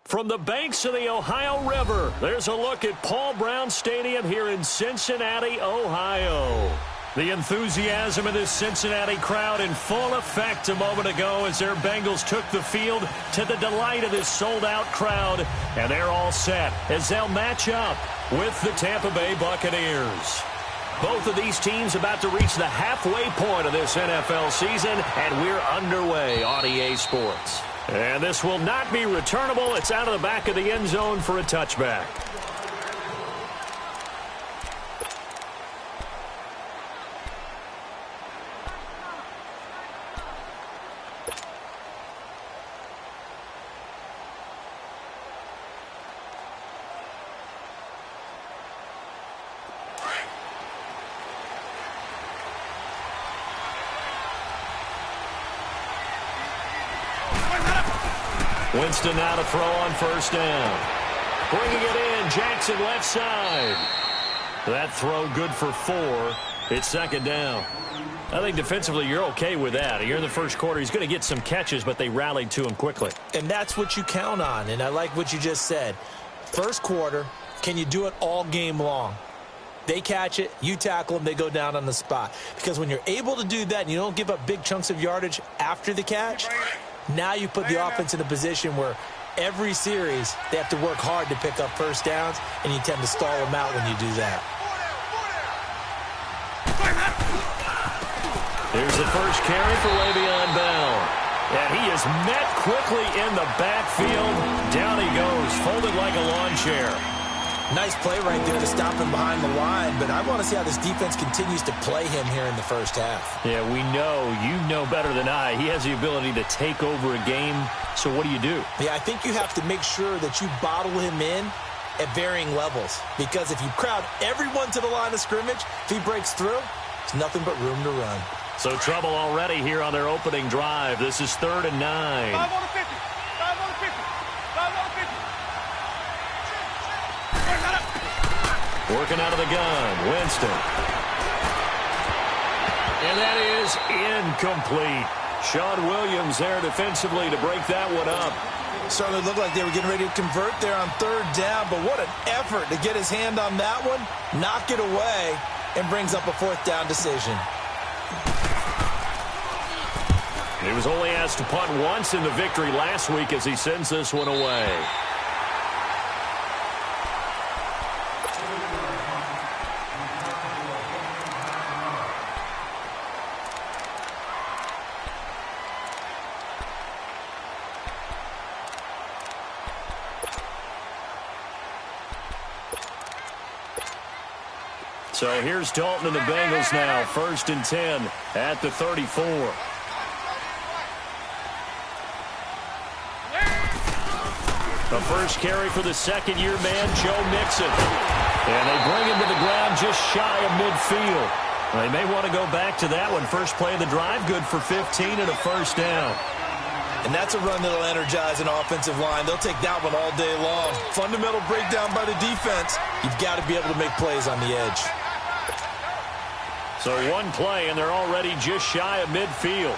From the banks of the Ohio River, there's a look at Paul Brown Stadium here in Cincinnati, Ohio. The enthusiasm of this Cincinnati crowd in full effect a moment ago as their Bengals took the field to the delight of this sold-out crowd. And they're all set as they'll match up with the Tampa Bay Buccaneers. Both of these teams about to reach the halfway point of this NFL season, and we're underway on EA Sports. And this will not be returnable. It's out of the back of the end zone for a touchback. Winston now to throw on first down. Bringing it in, Jackson left side. That throw good for 4. It's second down. I think defensively you're okay with that. You're in the first quarter. He's going to get some catches, but they rallied to him quickly. And that's what you count on, and I like what you just said. First quarter, can you do it all game long? They catch it, you tackle them, they go down on the spot. Because when you're able to do that and you don't give up big chunks of yardage after the catch, now you put the offense in a position where every series they have to work hard to pick up first downs, and you tend to stall them out when you do that. Here's the first carry for Le'Veon Bell. And he is met quickly in the backfield. Down he goes, folded like a lawn chair. Nice play right there to stop him behind the line, but I want to see how this defense continues to play him here in the first half. Yeah, we know, you know better than I, he has the ability to take over a game, so what do you do? Yeah, I think you have to make sure that you bottle him in at varying levels, because if you crowd everyone to the line of scrimmage, if he breaks through, there's nothing but room to run. So trouble already here on their opening drive. This is 3rd and 9. 5 on the 50. 5 on the 50. 5 on the 50. Working out of the gun, Winston. And that is incomplete. Sean Williams there defensively to break that one up. Certainly looked like they were getting ready to convert there on 3rd down, but what an effort to get his hand on that one, knock it away, and brings up a 4th down decision. He was only asked to punt once in the victory last week as he sends this one away. So here's Dalton and the Bengals now, 1st and 10 at the 34. The first carry for the second-year man, Joe Mixon. And they bring him to the ground just shy of midfield. They may want to go back to that one. First play of the drive, good for 15 and a first down. And that's a run that'll energize an offensive line. They'll take that one all day long. Fundamental breakdown by the defense. You've got to be able to make plays on the edge. So one play, and they're already just shy of midfield.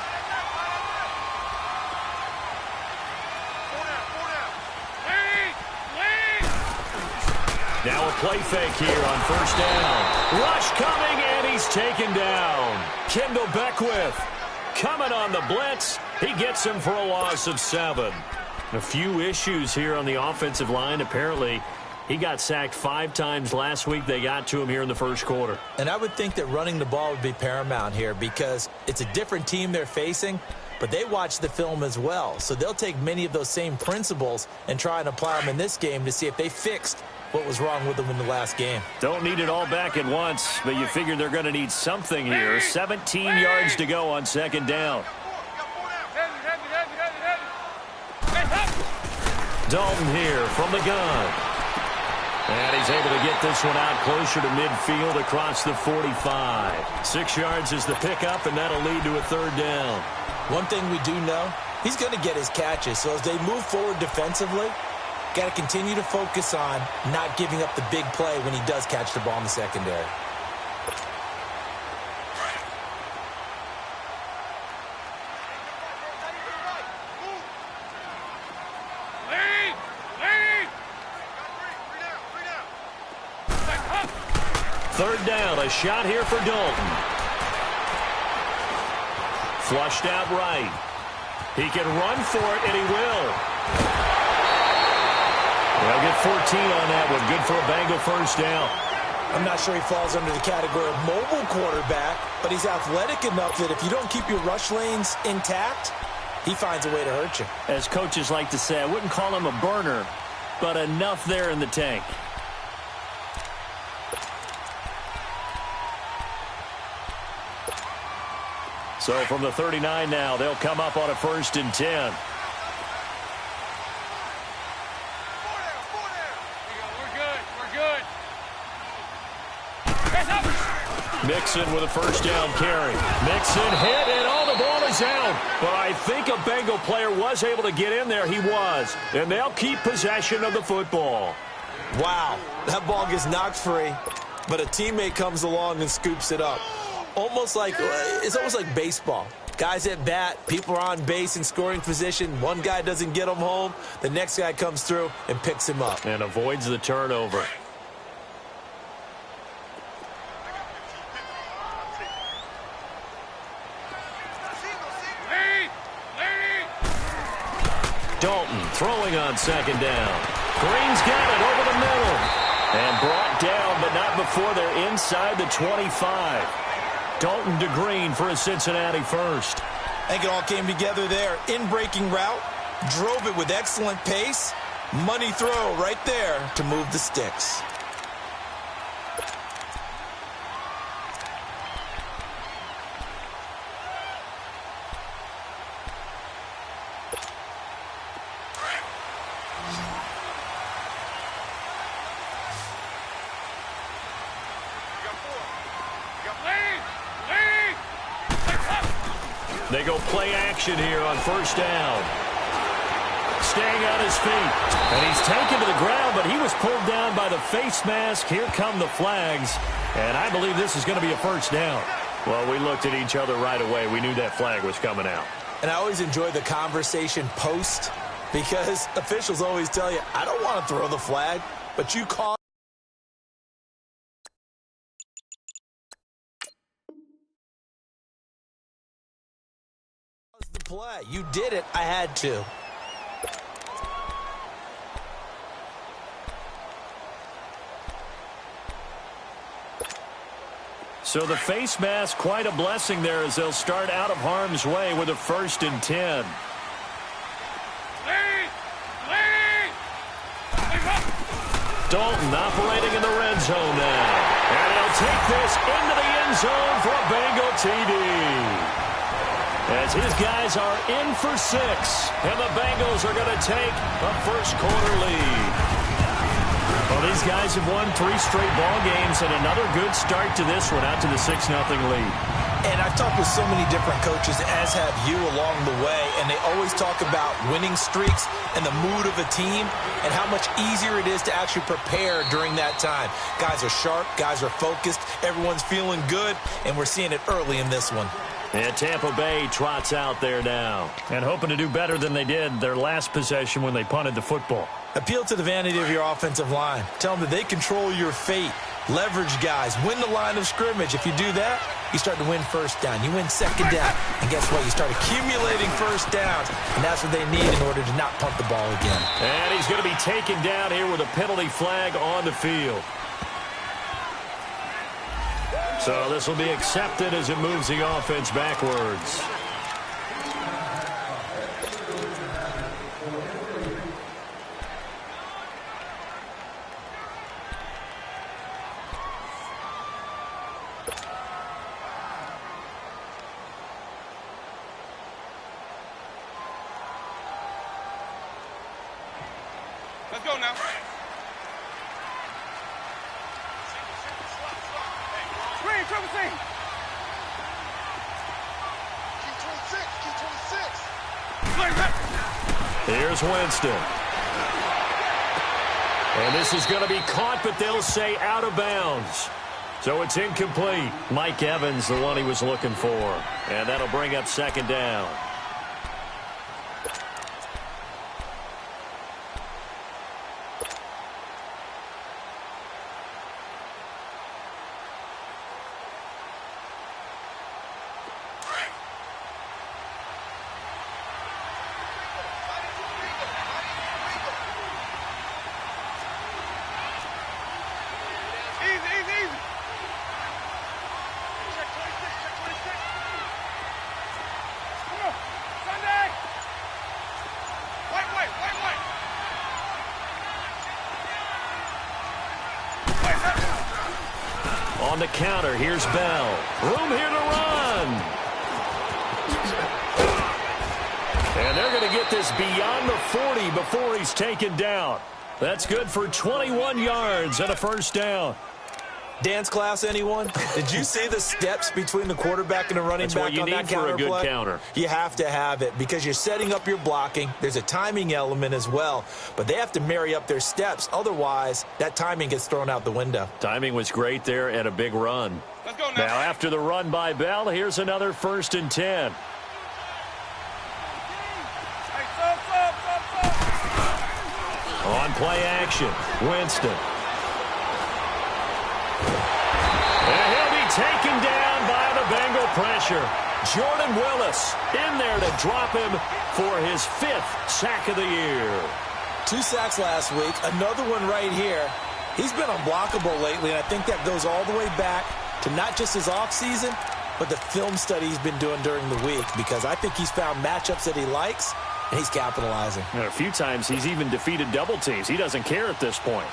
Now a play fake here on first down. Rush coming, and he's taken down. Kendall Beckwith coming on the blitz. He gets him for a loss of 7. A few issues here on the offensive line. Apparently, he got sacked 5 times last week. They got to him here in the first quarter. And I would think that running the ball would be paramount here because it's a different team they're facing, but they watch the film as well. So they'll take many of those same principles and try and apply them in this game to see if they fixed what was wrong with them in the last game. Don't need it all back at once, but you figure they're going to need something here. 17 yards to go on second down. Dalton here from the gun. And he's able to get this one out closer to midfield across the 45. 6 yards is the pickup, and that'll lead to a 3rd down. One thing we do know, he's going to get his catches. So as they move forward defensively, got to continue to focus on not giving up the big play when he does catch the ball in the secondary. Third down, a shot here for Dalton. Flushed out right. He can run for it, and he will. They'll get 14 on that one. Good for a Bengal first down. I'm not sure he falls under the category of mobile quarterback, but he's athletic enough that if you don't keep your rush lanes intact, he finds a way to hurt you. As coaches like to say, I wouldn't call him a burner, but enough there in the tank. So from the 39 now, they'll come up on a 1st and 10. Mixon with a first down carry. Mixon hit, and the ball is out. But I think a Bengal player was able to get in there. He was. And they'll keep possession of the football. Wow, that ball gets knocked free, but a teammate comes along and scoops it up. It's almost like baseball. Guys at bat, people are on base in scoring position. One guy doesn't get him home. The next guy comes through and picks him up. And avoids the turnover. Dalton throwing on 2nd down. Green's got it over the middle. And brought down, but not before they're inside the 25. Dalton to Green for a Cincinnati first. I think it all came together there. In-breaking route, drove it with excellent pace. Money throw right there to move the sticks. They go play action here on 1st down. Staying on his feet. And he's taken to the ground, but he was pulled down by the face mask. Here come the flags. And I believe this is going to be a 1st down. Well, we looked at each other right away. We knew that flag was coming out. And I always enjoy the conversation post because officials always tell you, I don't want to throw the flag, but you call the play. You did it. I had to. So the face mask, quite a blessing there as they'll start out of harm's way with a 1st and 10. Dalton operating in the red zone now. And he'll take this into the end zone for a Bengal TD. As his guys are in for 6. And the Bengals are going to take a first-quarter lead. Well, these guys have won 3 straight ball games and another good start to this one out to the 6-0 lead. And I've talked with so many different coaches, as have you along the way, and they always talk about winning streaks and the mood of a team and how much easier it is to actually prepare during that time. Guys are sharp, guys are focused, everyone's feeling good, and we're seeing it early in this one. And Tampa Bay trots out there now and hoping to do better than they did their last possession when they punted the football. Appeal to the vanity of your offensive line. Tell them that they control your fate. Leverage guys. Win the line of scrimmage. If you do that, you start to win 1st down. You win 2nd down. And guess what? You start accumulating 1st downs. And that's what they need in order to not punt the ball again. And he's going to be taken down here with a penalty flag on the field. So this will be accepted as it moves the offense backwards. Let's go now. Screen, triple C. Here's Winston. And this is going to be caught, but they'll say out of bounds. So it's incomplete. Mike Evans, the one he was looking for. And that'll bring up 2nd down. On the counter, here's Bell. Room here to run. And they're going to get this beyond the 40 before he's taken down. That's good for 21 yards and a first down. Dance class, anyone? Did you see the steps between the quarterback and the running back on that counter play? That's what you need for a good counter. You have to have it because you're setting up your blocking. There's a timing element as well, but they have to marry up their steps. Otherwise, that timing gets thrown out the window. Timing was great there and a big run. Let's go now, after the run by Bell, here's another 1st and 10. On play action, Winston. And he'll be taken down by the Bengal pressure. Jordan Willis in there to drop him for his 5th sack of the year. 2 sacks last week, another one right here. He's been unblockable lately, and I think that goes all the way back to not just his offseason, but the film study he's been doing during the week, because I think he's found matchups that he likes, and he's capitalizing. And a few times he's even defeated double teams. He doesn't care at this point.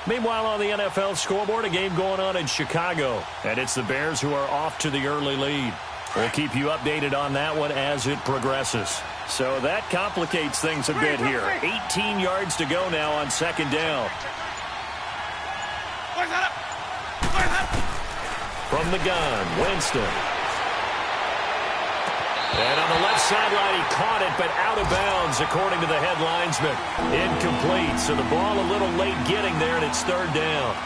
Meanwhile, on the NFL scoreboard, a game going on in Chicago. And it's the Bears who are off to the early lead. We'll keep you updated on that one as it progresses. So that complicates things a bit here. 18 yards to go now on 2nd down. From the gun, Winston. And on the left sideline, he caught it, but out of bounds, according to the head linesman. Incomplete, so the ball a little late getting there, and it's 3rd down.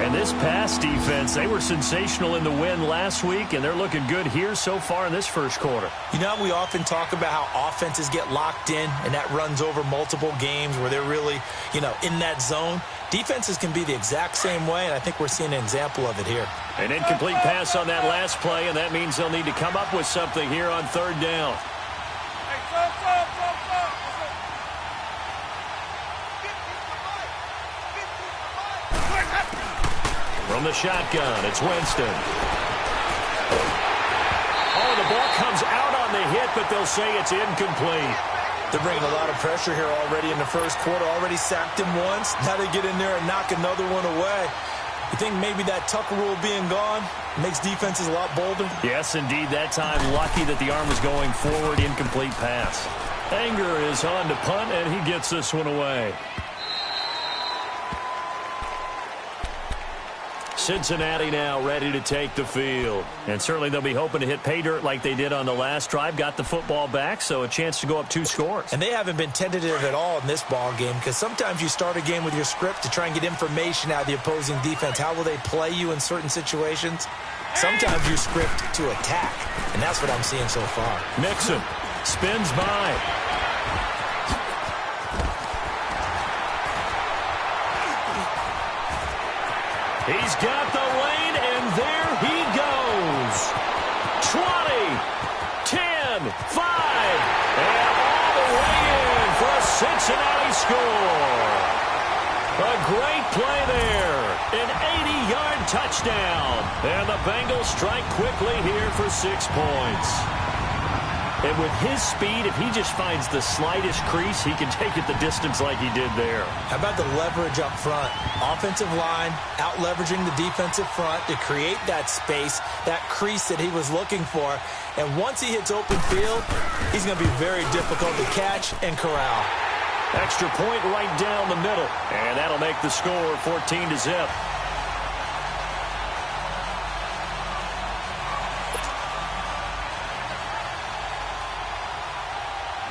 And this pass defense, they were sensational in the win last week, and they're looking good here so far in this first quarter. You know, we often talk about how offenses get locked in, and that runs over multiple games where they're really, in that zone. Defenses can be the exact same way, and I think we're seeing an example of it here. An incomplete pass on that last play, and that means they'll need to come up with something here on 3rd down. From the shotgun, it's Winston. Oh, the ball comes out on the hit, but they'll say it's incomplete. They're bringing a lot of pressure here already in the first quarter. Already sacked him once. Now they get in there and knock another one away. You think maybe that Tucker rule being gone makes defenses a lot bolder? Yes, indeed. That time, lucky that the arm was going forward. Incomplete pass. Anger is on to punt, and he gets this one away. Cincinnati now ready to take the field. And certainly they'll be hoping to hit pay dirt like they did on the last drive. Got the football back, so a chance to go up 2 scores. And they haven't been tentative at all in this ball game, because sometimes you start a game with your script to try and get information out of the opposing defense. How will they play you in certain situations? Sometimes you script to attack, and that's what I'm seeing so far. Mixon spins by. He's got the lane, and there he goes. 20, 10, 5, and all the way in for a Cincinnati score. A great play there. An 80-yard touchdown. And the Bengals strike quickly here for 6 points. And with his speed, if he just finds the slightest crease, he can take it the distance like he did there. How about the leverage up front? Offensive line out-leveraging the defensive front to create that space, that crease that he was looking for. And once he hits open field, he's going to be very difficult to catch and corral. Extra point right down the middle. And that'll make the score 14-0.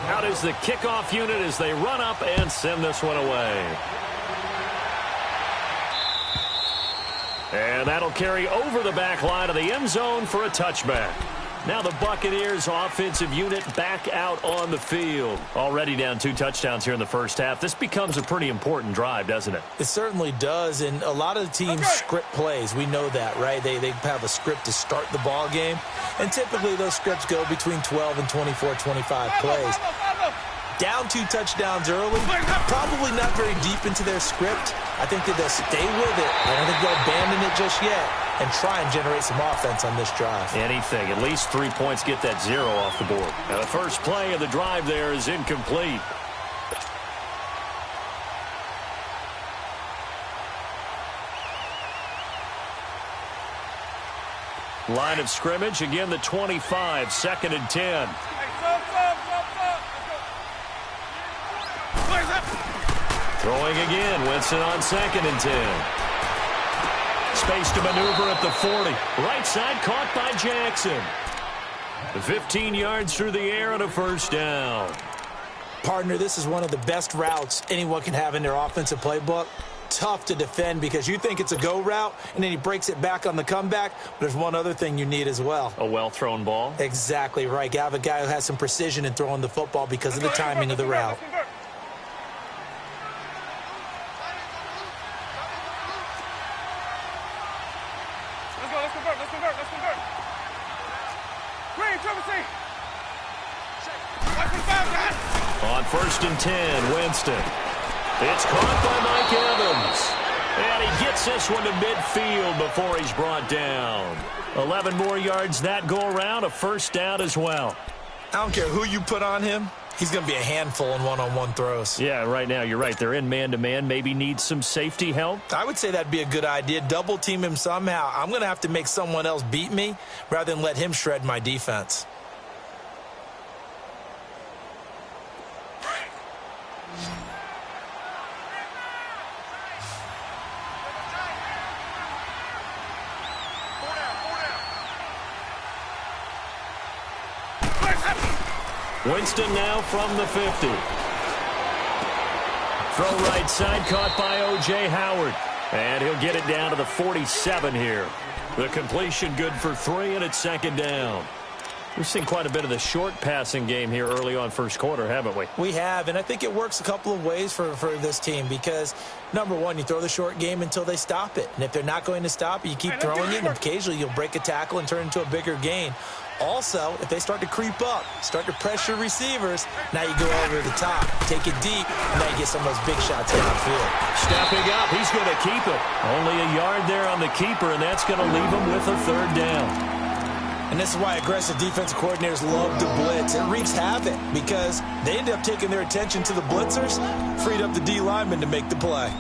Out is the kickoff unit as they run up and send this one away. And that'll carry over the back line of the end zone for a touchback. Now the Buccaneers offensive unit back out on the field. Already down 2 touchdowns here in the first half. This becomes a pretty important drive, doesn't it? It certainly does, and a lot of the teams script plays. We know that, right? They have a script to start the ball game, and typically those scripts go between 12 and 24, 25 plays. Down 2 touchdowns early, probably not very deep into their script. I think that they'll stay with it. I don't think they'll abandon it just yet and try and generate some offense on this drive. Anything. At least 3 points, get that 0 off the board. Now the first play of the drive there is incomplete. Line of scrimmage, again the 25, 2nd and 10. Throwing again, Winston on 2nd and 10. Space to maneuver at the 40. Right side caught by Jackson. 15 yards through the air and a first down. Partner, this is one of the best routes anyone can have in their offensive playbook. Tough to defend because you think it's a go route, and then he breaks it back on the comeback. But there's one other thing you need as well. A well-thrown ball? Exactly right. You have a guy who has some precision in throwing the football because of the timing of the route. On 1st and 10, Winston. It's caught by Mike Evans. And he gets this one to midfield before he's brought down. 11 more yards that go around, a first down as well. I don't care who you put on him. He's going to be a handful in one-on-one throws. Yeah, right now, you're right. They're in man-to-man. Maybe need some safety help. I would say that'd be a good idea. Double team him somehow. I'm going to have to make someone else beat me rather than let him shred my defense. Winston now from the 50. Throw right side caught by O.J. Howard. And he'll get it down to the 47 here. The completion good for 3, and it's 2nd down. We've seen quite a bit of the short passing game here early on first quarter, haven't we? We have, and I think it works a couple of ways for this team because, number one, you throw the short game until they stop it. And if they're not going to stop it, you keep throwing it, and occasionally you'll break a tackle and turn it into a bigger gain. Also, if they start to creep up, start to pressure receivers, now you go over the top, take it deep, and now you get some of those big shots downfield. Stepping up, he's going to keep it. Only a yard there on the keeper, and that's going to leave him with a 3rd down. And this is why aggressive defensive coordinators love to blitz. It wreaks havoc because they end up taking their attention to the blitzers, freed up the D lineman to make the play.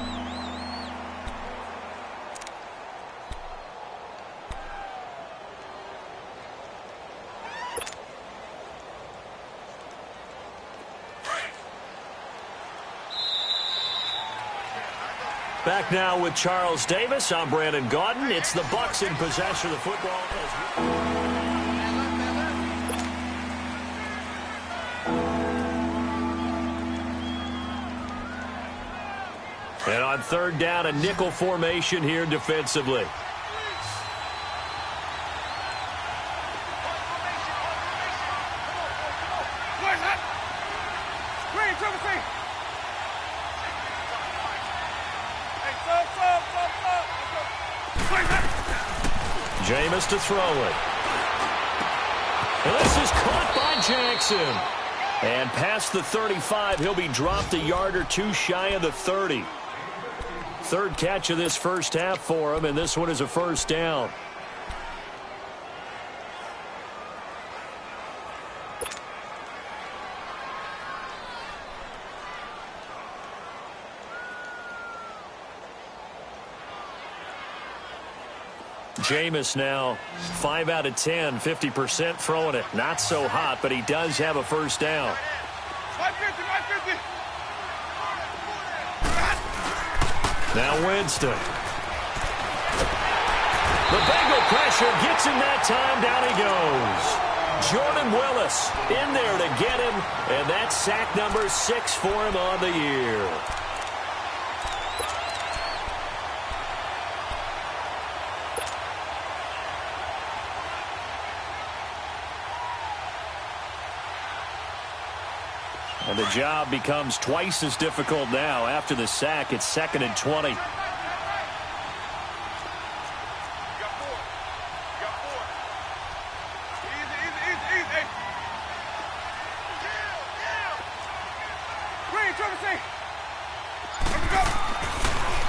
Back now with Charles Davis. I'm Brandon Gaudin. It's the Bucs in possession of the football. And on 3rd down, a nickel formation here defensively. Jameis to throw it. And this is caught by Jackson. And past the 35, he'll be dropped a yard or two shy of the 30. 3rd catch of this first half for him, and this one is a first down. Jameis now 5 out of 10, 50% throwing it. Not so hot, but he does have a first down. Now Winston. The Bengal pressure gets him that time. Down he goes. Jordan Willis in there to get him, and that's sack number 6 for him on the year. And the job becomes twice as difficult now. After the sack, it's 2nd and 20.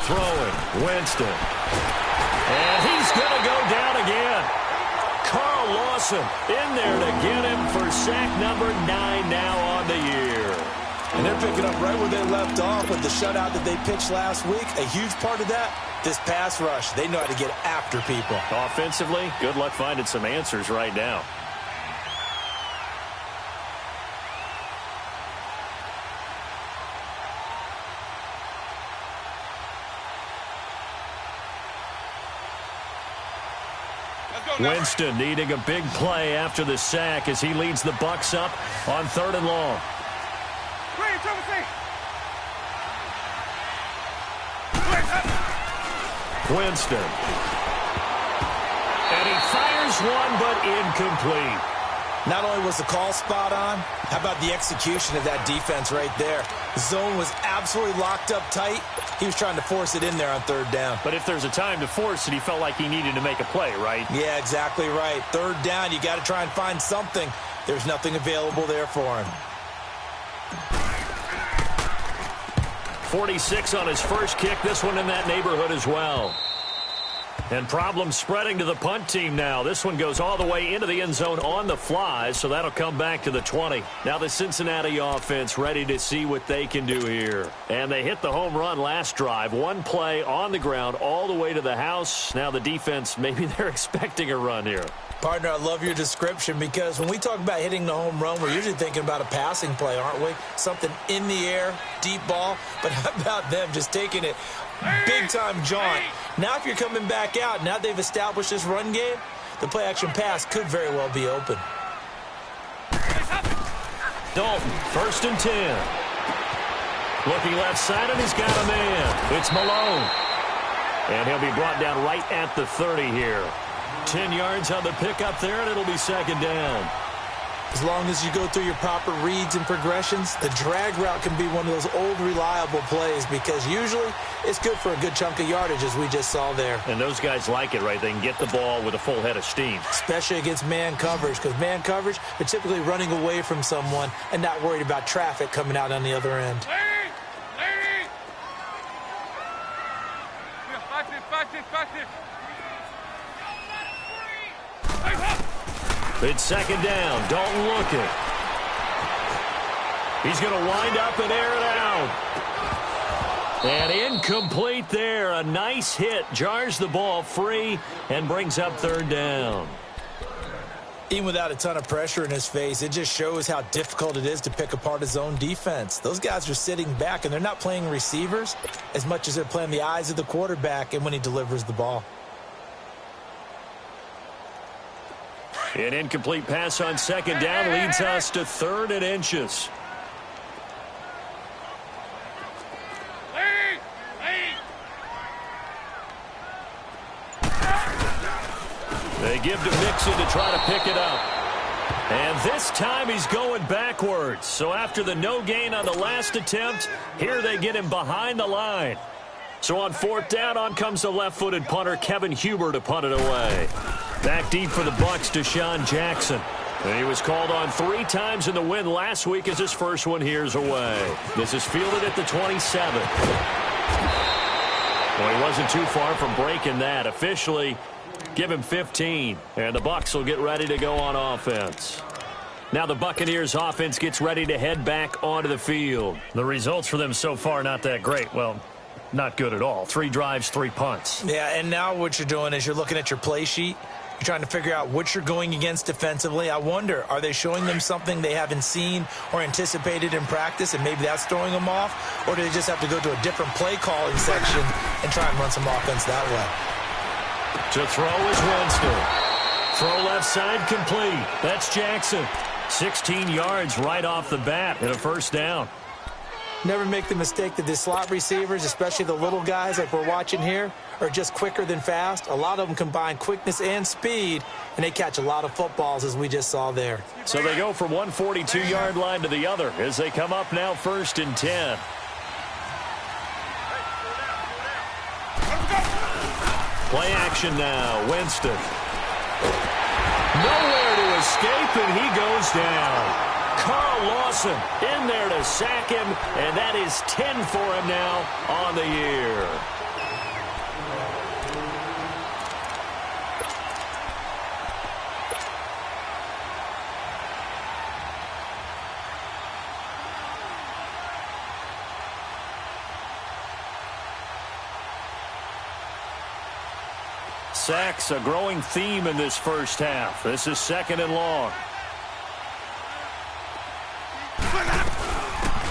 Throwing, Winston. And he's going to go down again. Carl Lawson in there to get him for sack number 9 now on the year. And they're picking up right where they left off with the shutout that they pitched last week. A huge part of that This pass rush, they know how to get after people. Offensively, good luck finding some answers right now. Winston needing a big play after the sack as he leads the Bucs up on 3rd and long. Winston. And he fires one, but incomplete. Not only was the call spot on, how about the execution of that defense right there? The zone was absolutely locked up tight. He was trying to force it in there on 3rd down. But if there's a time to force it, he felt like he needed to make a play, right? Yeah, exactly right. 3rd down, you got to try and find something. There's nothing available there for him. 46 on his first kick. This one in that neighborhood as well. And problems spreading to the punt team now. This one goes all the way into the end zone on the fly, so that'll come back to the 20. Now the Cincinnati offense ready to see what they can do here. And they hit the home run last drive. One play on the ground all the way to the house. Now the defense, maybe they're expecting a run here. Partner, I love your description because when we talk about hitting the home run, we're usually thinking about a passing play, aren't we? Something in the air, deep ball. But how about them just taking it big-time jaunt? Now if you're coming back out, now they've established this run game, the play-action pass could very well be open. Dalton, 1st and 10. Looking left side, and he's got a man. It's Malone. And he'll be brought down right at the 30 here. 10 yards on the pickup there, and it'll be 2nd down. As long as you go through your proper reads and progressions, the drag route can be one of those old reliable plays because usually it's good for a good chunk of yardage as we just saw there. And those guys like it, right? They can get the ball with a full head of steam. Especially against man coverage because man coverage, they're typically running away from someone and not worried about traffic coming out on the other end. It's 2nd down. Dalton looking. He's going to wind up and air it out. And incomplete there. A nice hit. Jars the ball free and brings up 3rd down. Even without a ton of pressure in his face, it just shows how difficult it is to pick apart his own defense. Those guys are sitting back, and they're not playing receivers as much as they're playing the eyes of the quarterback and when he delivers the ball. An incomplete pass on 2nd down leads us to 3rd and inches. They give to Mixon to try to pick it up. And this time he's going backwards. So after the no gain on the last attempt, here they get him behind the line. So on 4th down, on comes the left-footed punter, Kevin Huber, to punt it away. Back deep for the Bucs, Deshaun Jackson. And he was called on 3 times in the win last week as his first one here's away. This is fielded at the 27. Well, he wasn't too far from breaking that. Officially, give him 15. And the Bucs will get ready to go on offense. Now the Buccaneers offense gets ready to head back onto the field. The results for them so far not that great. Well, not good at all. 3 drives, 3 punts. Yeah, and now what you're doing is you're looking at your play sheet. You're trying to figure out what you're going against defensively. I wonder, are they showing them something they haven't seen or anticipated in practice, and maybe that's throwing them off? Or do they just have to go to a different play calling section and try and run some offense that way? To throw is Winston. Throw left side complete. That's Jackson. 16 yards right off the bat and a 1st down. Never make the mistake that the slot receivers, especially the little guys like we're watching here, are just quicker than fast. A lot of them combine quickness and speed, and they catch a lot of footballs, as we just saw there. So they go from one 42-yard line to the other as they come up now 1st and 10. Play action now. Winston. Nowhere to escape, and he goes down. Carl Lawson in there to sack him, and that is 10 for him now on the year. sacks a growing theme in this first half. This is 2nd and long.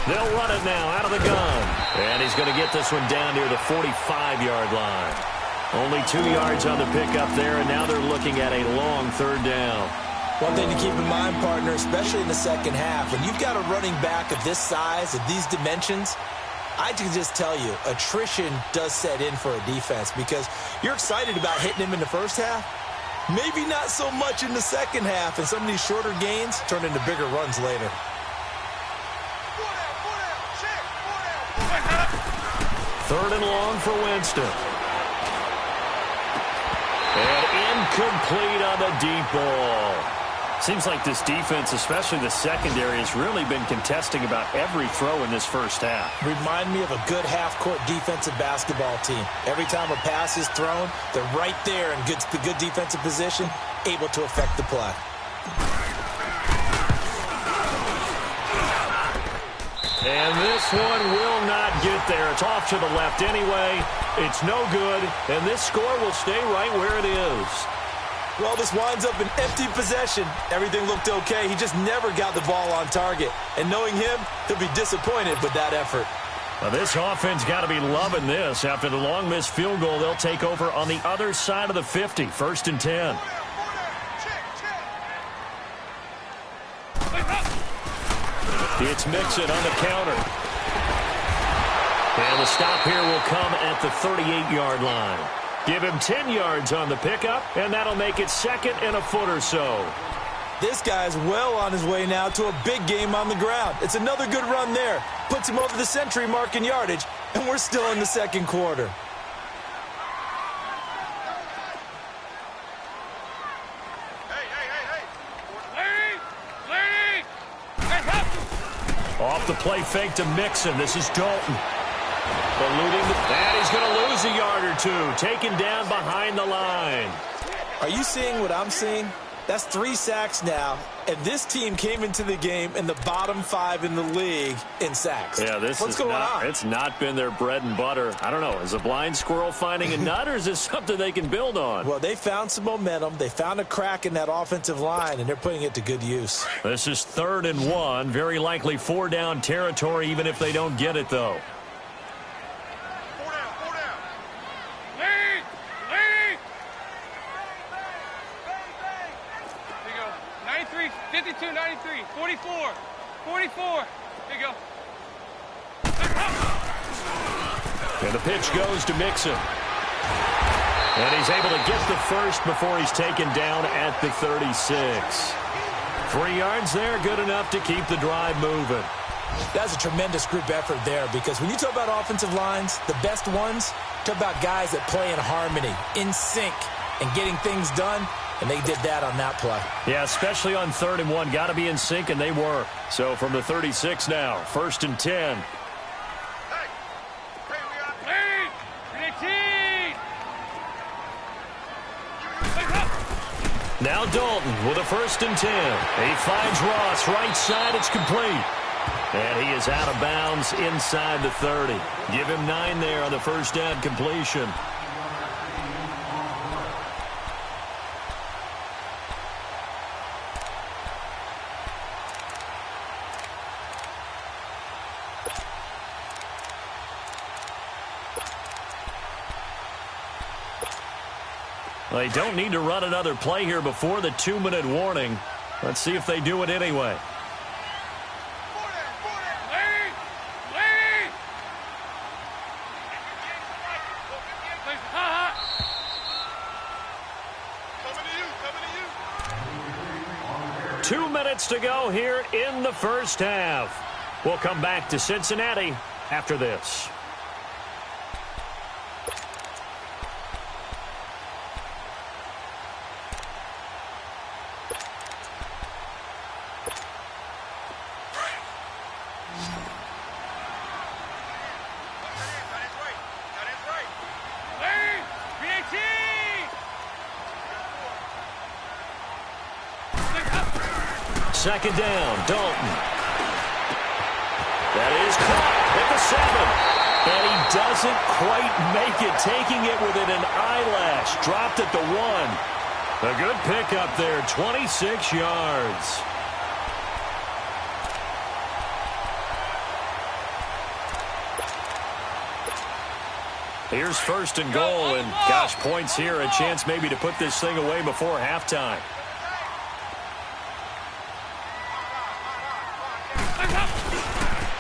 They'll run it now out of the gun. And he's going to get this one down near the 45-yard line. Only 2 yards on the pickup there, and now they're looking at a long 3rd down. One thing to keep in mind, partner, especially in the second half, when you've got a running back of this size, of these dimensions, I can just tell you, attrition does set in for a defense because you're excited about hitting him in the first half. Maybe not so much in the second half, and some of these shorter gains turn into bigger runs later. 3rd and long for Winston. And incomplete on the deep ball. Seems like this defense, especially the secondary, has really been contesting about every throw in this first half. Remind me of a good half-court defensive basketball team. Every time a pass is thrown, they're right there in good defensive position, able to affect the play. And this one will not get there. It's off to the left anyway. It's no good, and this score will stay right where it is. Well, this winds up an empty possession. Everything looked okay. He just never got the ball on target. And knowing him, he'll be disappointed with that effort. Well, this offense got to be loving this. After the long missed field goal, they'll take over on the other side of the 50, 1st and 10. It's Mixon on the counter. And the stop here will come at the 38-yard line. Give him 10 yards on the pickup, and that'll make it 2nd and a foot or so. This guy's well on his way now to a big game on the ground. It's another good run there. Puts him over the century mark in yardage, and we're still in the 2nd quarter. Off the play fake to Mixon. This is Dalton. Eluding that, he's going to lose a yard or 2. Taken down behind the line. Are you seeing what I'm seeing? That's 3 sacks now, and this team came into the game in the bottom 5 in the league in sacks. Yeah, what's going on? It's not been their bread and butter. I don't know. Is a blind squirrel finding a nut, or is this something they can build on? Well, they found some momentum. They found a crack in that offensive line, and they're putting it to good use. This is 3rd and 1. Very likely 4-down territory, even if they don't get it, though. 52, 93, 44, 44. There you go. And the pitch goes to Mixon. And he's able to get the first before he's taken down at the 36. 3 yards there, good enough to keep the drive moving. That's a tremendous group effort there because when you talk about offensive lines, the best ones, talk about guys that play in harmony, in sync, and getting things done. And they did that on that play. Yeah, especially on 3rd and 1. Got to be in sync, and they were. So from the 36 now, 1st and 10. Now Dalton with a 1st and 10. He finds Ross right side. It's complete. And he is out of bounds inside the 30. Give him 9 there on the 1st down completion. They don't need to run another play here before the 2-minute warning. Let's see if they do it anyway. Two minutes to go here in the first half. We'll come back to Cincinnati after this. Second down, Dalton. That is caught at the 7. And he doesn't quite make it, taking it within an eyelash. Dropped at the 1. A good pickup there, 26 yards. Here's 1st and goal, and gosh, points here, a chance maybe to put this thing away before halftime.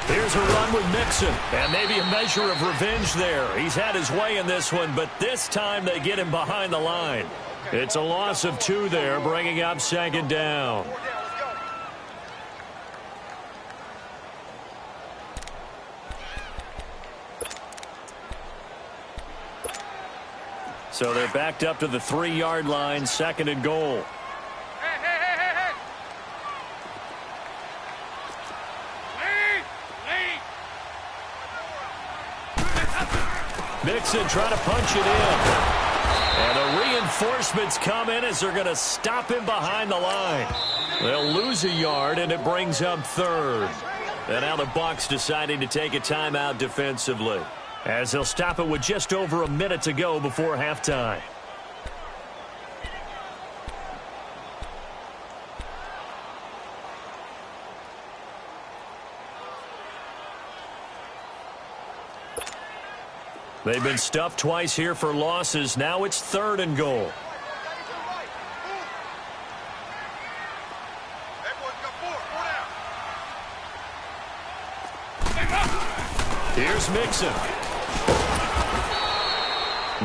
Here's a run with Mixon, and maybe a measure of revenge there. He's had his way in this one, but this time they get him behind the line. It's a loss of 2 there, bringing up 2nd down. So they're backed up to the 3-yard line, 2nd and goal. Mixon trying to punch it in. And the reinforcements come in as they're going to stop him behind the line. They'll lose a yard, and it brings up 3rd. And now the Bucs deciding to take a timeout defensively, as they'll stop it with just over a minute to go before halftime. They've been stuffed twice here for losses. Now it's 3rd and goal. Here's Mixon.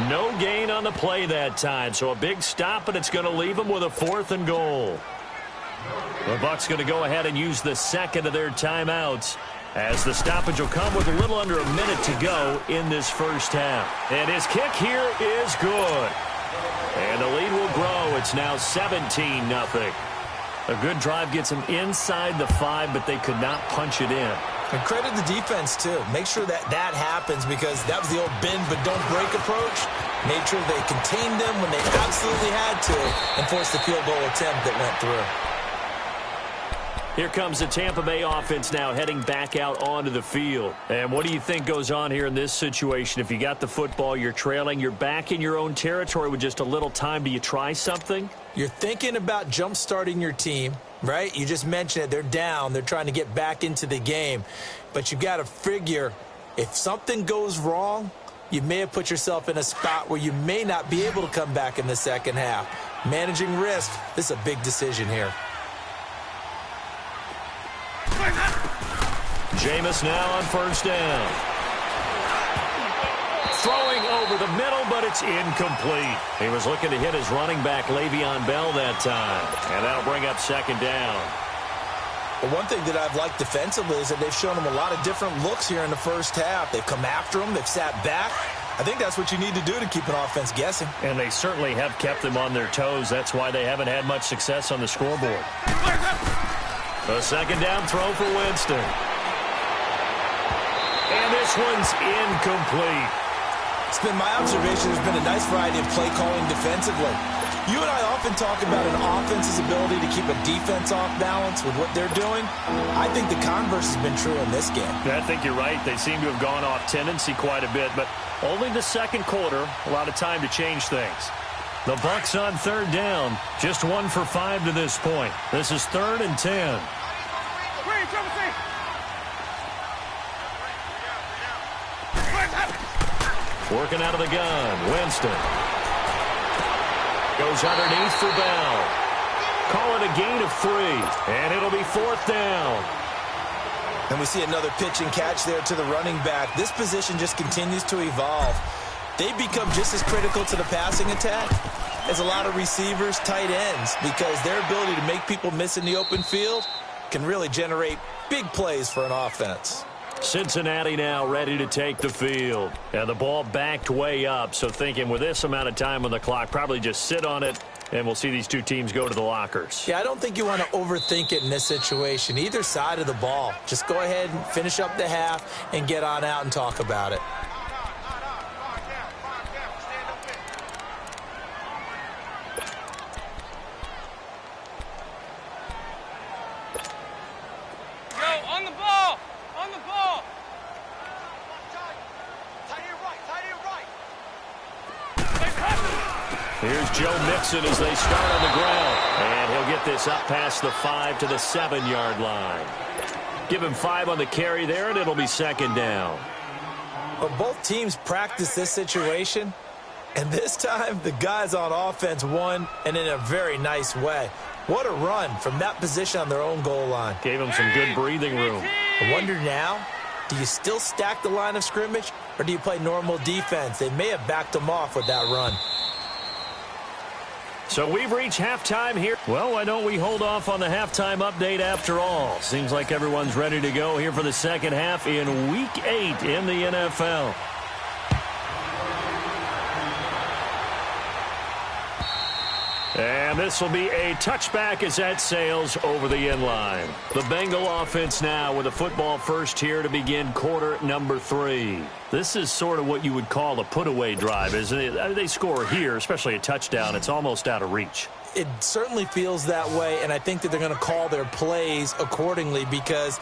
No gain on the play that time, so a big stop, and it's going to leave them with a 4th and goal. The Bucs going to go ahead and use the 2nd of their timeouts, as the stoppage will come with a little under a minute to go in this first half. And his kick here is good. And the lead will grow. It's now 17-0. A good drive gets them inside the 5, but they could not punch it in. And credit the defense, too. Make sure that happens, because that was the old bend but don't break approach. Made sure they contained them when they absolutely had to and forced the field goal attempt that went through. Here comes the Tampa Bay offense now heading back out onto the field. And what do you think goes on here in this situation? If you got the football, you're trailing, you're back in your own territory with just a little time. Do you try something? You're thinking about jump-starting your team, right? You just mentioned it. They're down. They're trying to get back into the game. But you got to figure, if something goes wrong, you may have put yourself in a spot where you may not be able to come back in the second half. Managing risk, this is a big decision here. Jameis now on 1st down. Throwing over the middle, but it's incomplete. He was looking to hit his running back, Le'Veon Bell, that time. And that'll bring up 2nd down. Well, one thing that I've liked defensively is that they've shown him a lot of different looks here in the first half. They've come after him. They've sat back. I think that's what you need to do to keep an offense guessing. And they certainly have kept them on their toes. That's why they haven't had much success on the scoreboard. A 2nd down throw for Winston. And this one's incomplete. It's been my observation there's been a nice variety of play calling defensively. You and I often talk about an offense's ability to keep a defense off balance with what they're doing. I think the converse has been true in this game. I think you're right. They seem to have gone off tendency quite a bit, but only the 2nd quarter, a lot of time to change things. The Bucs on 3rd down, just 1 for 5 to this point. This is 3rd and 10. Working out of the gun, Winston. Goes underneath for Bell. Call it a gain of 3, and it'll be 4th down. And we see another pitch and catch there to the running back. This position just continues to evolve. They become just as critical to the passing attack as a lot of receivers, tight ends, because their ability to make people miss in the open field can really generate big plays for an offense. Cincinnati now ready to take the field. And the ball backed way up, so thinking with this amount of time on the clock, probably just sit on it, and we'll see these two teams go to the lockers. Yeah, I don't think you want to overthink it in this situation. Either side of the ball. Just go ahead and finish up the half and get on out and talk about it. Here's Joe Mixon as they start on the ground. And he'll get this up past the 5 to the 7-yard line. Give him 5 on the carry there, and it'll be second down. Well, both teams practice this situation, and this time the guys on offense won, and in a very nice way. What a run from that position on their own goal line. Gave them some good breathing room. I wonder now, do you still stack the line of scrimmage, or do you play normal defense? They may have backed them off with that run. So we've reached halftime here. Well, why don't we hold off on the halftime update after all? Seems like everyone's ready to go here for the second half in Week 8 in the NFL. And this will be a touchback as that sails over the end line. The Bengal offense now with a football first here to begin quarter number 3. This is sort of what you would call a put-away drive, isn't it? They score here, especially a touchdown. It's almost out of reach. It certainly feels that way, and I think that they're going to call their plays accordingly because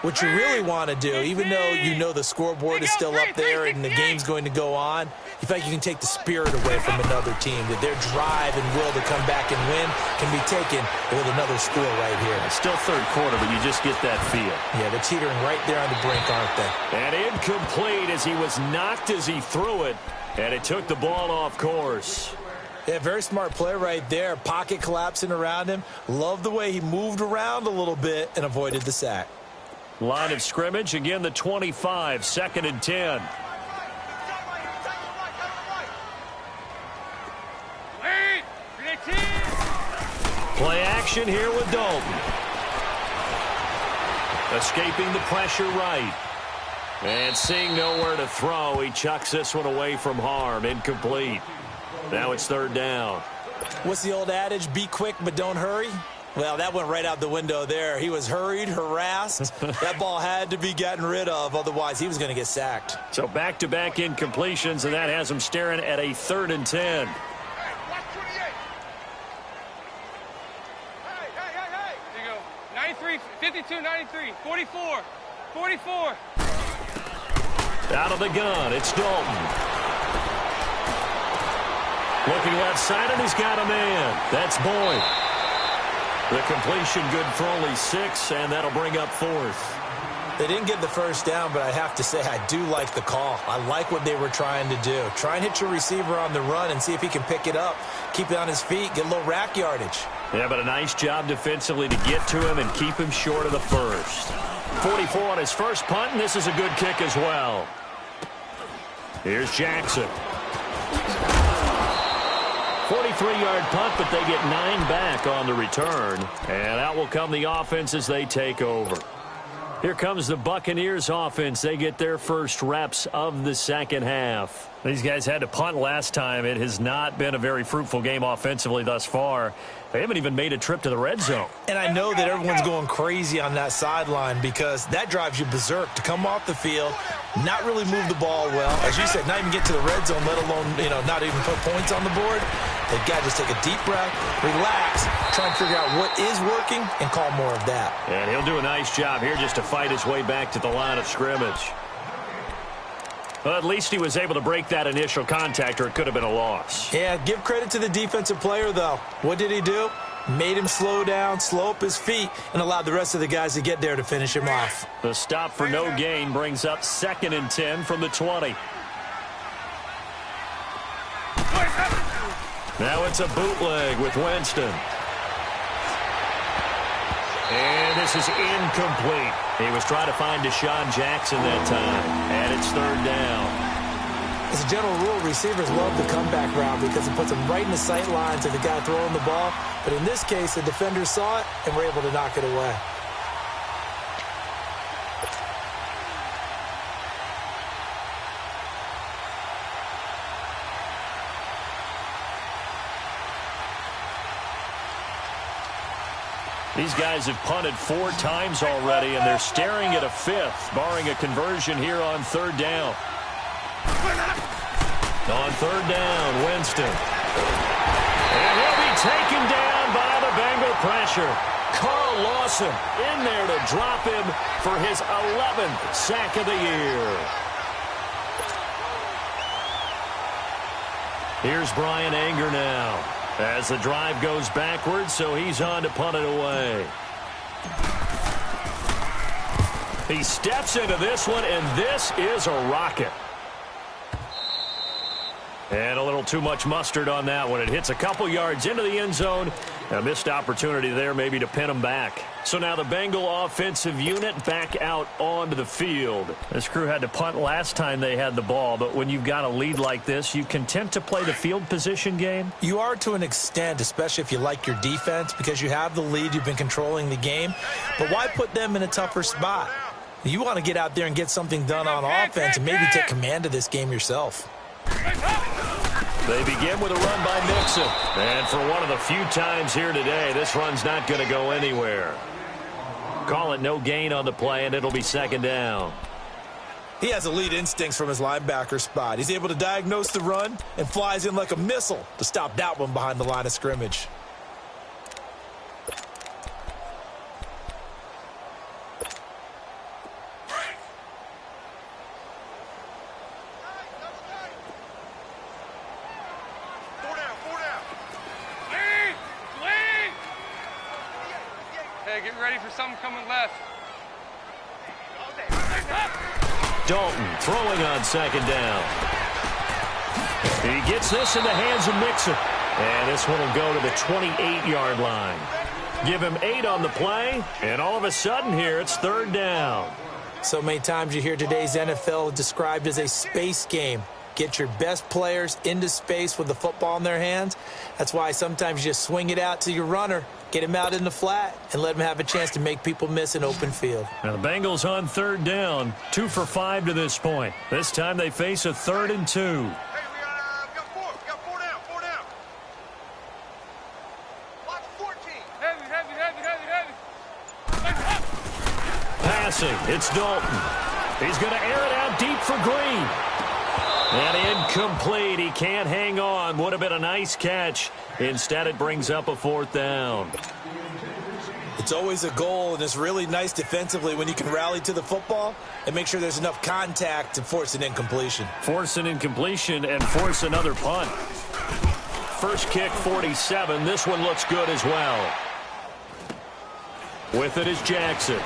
what you really want to do, even though you know the scoreboard is still up there and the game's going to go on, you feel like you can take the spirit away from another team, that their drive and will to come back and win can be taken with another score right here. It's still third quarter, but you just get that feel. Yeah, they're teetering right there on the brink, aren't they? And incomplete as he was knocked as he threw it, and it took the ball off course. Yeah, very smart play right there. Pocket collapsing around him. Love the way he moved around a little bit and avoided the sack. Line of scrimmage, again the 25, second and 10. Play action here with Dalton. Escaping the pressure right. And seeing nowhere to throw, he chucks this one away from harm. Incomplete. Now it's third down. What's the old adage? Be quick, but don't hurry. Well, that went right out the window there. He was hurried, harassed. That ball had to be gotten rid of, otherwise he was going to get sacked. So back-to-back incompletions, and that has him staring at a third and 10. There you go. 93, 52, 93, 44, 44. Out of the gun, it's Dalton. Looking left side, and he's got a man. That's Boyd. The completion good for only 6, and that'll bring up fourth. They didn't get the first down, but I have to say I do like the call. I like what they were trying to do. Try and hit your receiver on the run and see if he can pick it up. Keep it on his feet, get a little rack yardage. Yeah, but a nice job defensively to get to him and keep him short of the first. 44 on his first punt, and this is a good kick as well. Here's Jackson. 43-yard punt, but they get 9 back on the return. And out will come the offense as they take over. Here comes the Buccaneers offense. They get their first reps of the second half. These guys had to punt last time. It has not been a very fruitful game offensively thus far. They haven't even made a trip to the red zone. And I know that everyone's going crazy on that sideline because that drives you berserk to come off the field, not really move the ball well. As you said, not even get to the red zone, let alone, not even put points on the board. They've got to just take a deep breath, relax, try and figure out what is working, and call more of that. And he'll do a nice job here just to fight his way back to the line of scrimmage. Well, at least he was able to break that initial contact, or it could have been a loss. Yeah, give credit to the defensive player, though. What did he do? Made him slow down, slow up his feet, and allowed the rest of the guys to get there to finish him off. The stop for no gain brings up second and 10 from the 20. Now it's a bootleg with Winston. And this is incomplete. He was trying to find Deshaun Jackson that time. And it's third down. As a general rule, receivers love the comeback route because it puts them right in the sight lines of the guy throwing the ball. But in this case, the defender saw it and were able to knock it away. These guys have punted 4 times already, and they're staring at a 5th, barring a conversion here on third down. On third down, Winston. And he'll be taken down by the Bengal pressure. Carl Lawson in there to drop him for his 11th sack of the year. Here's Brian Anger now as the drive goes backwards, so he's on to punt it away. He steps into this one, and this is a rocket. And a little too much mustard on that one. It hits a couple yards into the end zone. A missed opportunity there maybe to pin him back. So now the Bengal offensive unit back out onto the field. This crew had to punt last time they had the ball, but when you've got a lead like this, you content to play the field position game? You are to an extent, especially if you like your defense, because you have the lead, you've been controlling the game. But why put them in a tougher spot? You want to get out there and get something done on offense and maybe take command of this game yourself. They begin with a run by Mixon. And for one of the few times here today, this run's not going to go anywhere. Call it no gain on the play, and it'll be second down. He has elite instincts from his linebacker spot. He's able to diagnose the run and flies in like a missile to stop that one behind the line of scrimmage. Get ready for something coming left. Dalton throwing on second down. He gets this in the hands of Mixon. And this one will go to the 28-yard line. Give him 8 on the play, and all of a sudden here it's third down. So many times you hear today's NFL described as a space game. Get your best players into space with the football in their hands. That's why sometimes you just swing it out to your runner, get him out in the flat, and let him have a chance to make people miss an open field. Now the Bengals on third down, 2 for 5 to this point. This time they face a 3rd and 2. Hey, we got 4. We got 4 down. 4 down. Watch 14. Heavy. Passing, it's Dalton. He's going to air it out deep for Green. And incomplete. He can't hang on. Would have been a nice catch. Instead, it brings up a 4th down. It's always a goal, and it's really nice defensively when you can rally to the football and make sure there's enough contact to force an incompletion. Force an incompletion and force another punt. First kick, 47. This one looks good as well. With it is Jackson.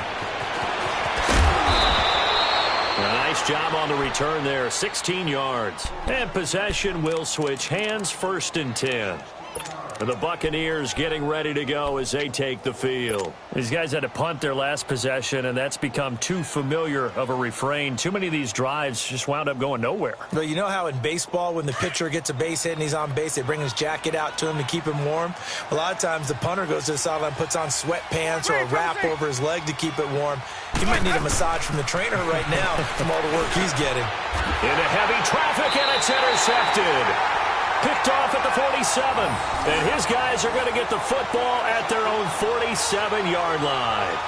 A nice job on the return there, 16 yards. And possession will switch hands, 1st and 10. The Buccaneers getting ready to go as they take the field. These guys had to punt their last possession, and that's become too familiar of a refrain. Too many of these drives just wound up going nowhere. But you know how in baseball, when the pitcher gets a base hit and he's on base, they bring his jacket out to him to keep him warm? A lot of times the punter goes to the sideline, puts on sweatpants or a wrap over his leg to keep it warm. He might need a massage from the trainer right now from all the work he's getting. Into heavy traffic, and it's intercepted. Picked off at the 47. And his guys are going to get the football at their own 47-yard line.